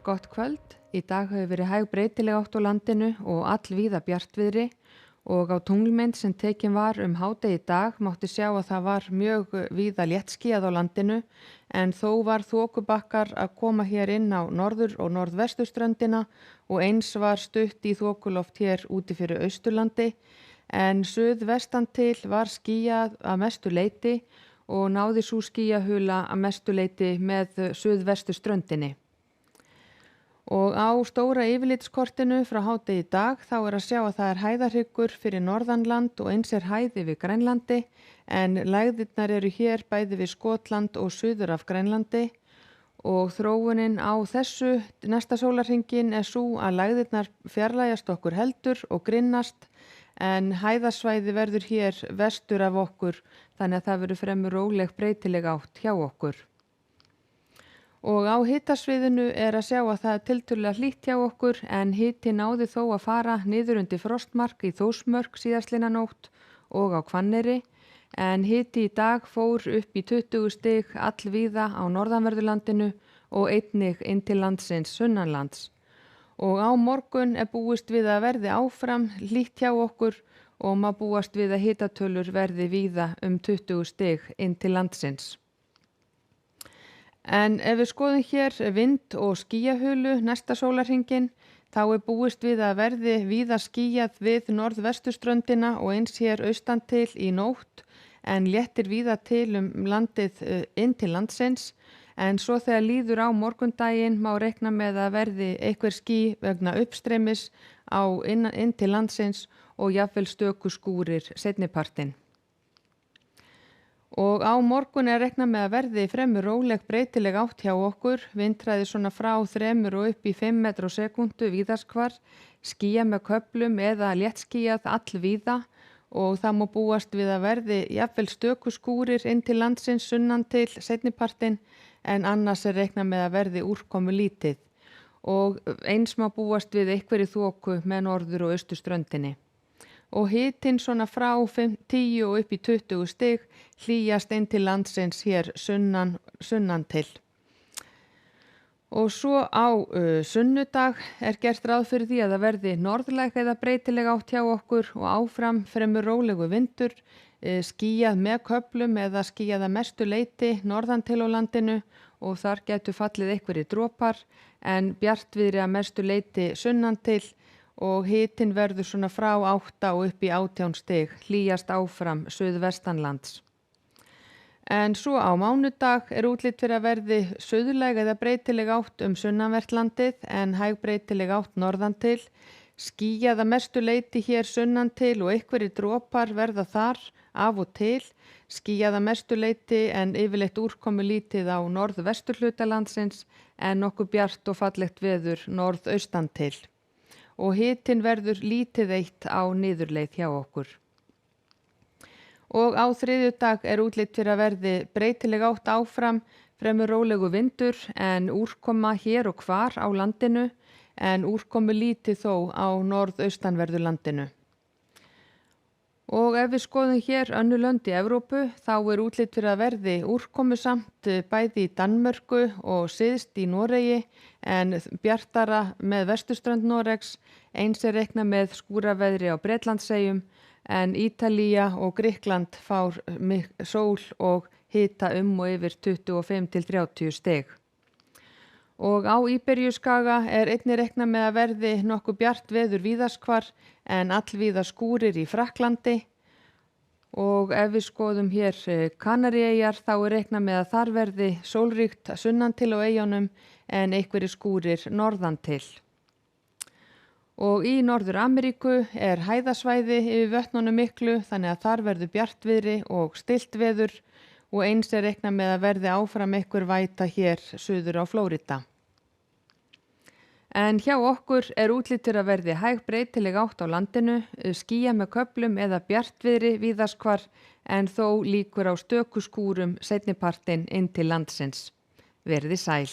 Gott kvöld. Í dag hefur verið hæg breytileg átt á landinu og allvíða bjartviðri og á tunglmynd sem tekin var hádegi í dag mátti sjá að það var mjög víða léttskýjað á landinu en þó var þokubakkar að koma hér inn á norður- og norðvesturströndina og eins var stutt í þokuloft hér úti fyrir Austurlandi en suðvestan til var skýjað að mestu leyti og náði sú skýjahula að mestu leyti með suðvesturströndinni. Og á stóra yfirlitskortinu frá hádegi í dag þá að sjá að það hæðarhryggur fyrir norðanland og eins hæði við Grænlandi en lægðirnar eru hér bæði við Skotland og suður af Grænlandi og þróunin á þessu næsta sólarhringin sú að lægðirnar fjarlægjast okkur heldur og grynnast en hæðasvæði verður hér vestur af okkur þannig að það verður fremur róleg breytileg átt hjá okkur. Og á hitasviðinu að sjá að það tiltölulega hlýtt hjá okkur en hiti náði þó að fara niður undir frostmark í Þórsmörk síðastliðna nótt og á Hvanneyri en hiti í dag fór upp í 20 stig allvíða á norðanverðurlandinu og einnig inn til landsins sunnanlands. Og á morgun búist við að verði áfram hlýtt hjá okkur og má búast við að hitatölur verði víða 20 stig inn til landsins. En ef við skoðum hér vind- og skýjahulu næsta sólarhringin þá búist við að verði víða skýjað við norðvesturströndina og eins hér austan til í nótt en léttir víða til landið inn til landsins en svo þegar líður á morgundaginn má reikna með að verði einhver ský vegna uppstreymis inn til landsins og jafnvel stöku skúrir seinnipartinn. Og á morgun reikna með að verði fremur róleg breytileg átt hjá okkur, vindhraði svona frá 3 og upp í 5 metrar á sekúndu víðast hvar, skýjað með köflum eða léttskýjað allvíða og það má búast við að verði jafnvel stöku skúrir inn til landsins sunnan til seinnipartinn en annars reikna með að verði úrkomu lítið og eins má búast við einhverju þoku með norður- og austurströndinni. Og hitinn svona frá 10 og upp í 20 stig hlýjast inn til landsins hér sunnan til. Og svo á sunnudag gert ráð fyrir því að það verði norðlæg eða breytileg átt hjá okkur og áfram fremur rólegu vindur, skýjað með köflum eða skýjað að mestu leyti norðan til á landinu og þar getur fallið einhverjir dropar en bjartviðri að mestu leyti sunnan til og hitinn verður svona frá 8 og upp í 18 stig, hlýjast áfram suðvestanlands. En svo á mánudag útlit fyrir að verði suðlæg eða breytileg átt sunnanvert landið en hæg breytileg átt norðan til, skýjað að mestu leyti hér sunnan til og einhverjir dropar verða þar af og til, skýjað að mestu leyti en yfirleitt úrkomu lítið á norðvesturhluta landsins en nokkuð bjart og fallegt veður norðaustan til. Og hitinn verður lítið eitt á niðurleið hjá okkur. Og á þriðjudag útlit fyrir að verði breytileg átt áfram, fremur rólegu vindur en úrkoma hér og hvar á landinu en úrkomu lítið þó á norðaustanverðu landinu. Og ef við skoðum hér önnur lönd í Evrópu þá útlit fyrir að verði úrkomusamt bæði í Danmörku og syðst í Noregi en bjartara með vesturströnd Noregs, eins reikna með skúraveðri á Bretlandseyjum en Ítalía og Grikkland fár sól og hita og yfir 25 til 30 stig. Og á Íberíuskaga einnig reikna með að verði nokkuð bjart veður víðaskvar en allvíða skúrir í Frakklandi og ef við skoðum hér Kanaríeyjar þá reikna með að þar verði sólríkt sunnan til á eyjunum en einhverjir skúrir norðan til. Og í Norður-Ameríku hæðasvæði yfir vötnunum miklu þannig að þar verður bjartviðri og stillt veður og eins reikna með að verði áfram einhver væta hér suður á Flórída. En hjá okkur útlit fyrir að verði hæg breytileg átt á landinu, skýjað með köflum eða bjartviðri víðaskvar en þó líkur á stöku skúrum seinnipartinn inn til landsins. Verið sæl.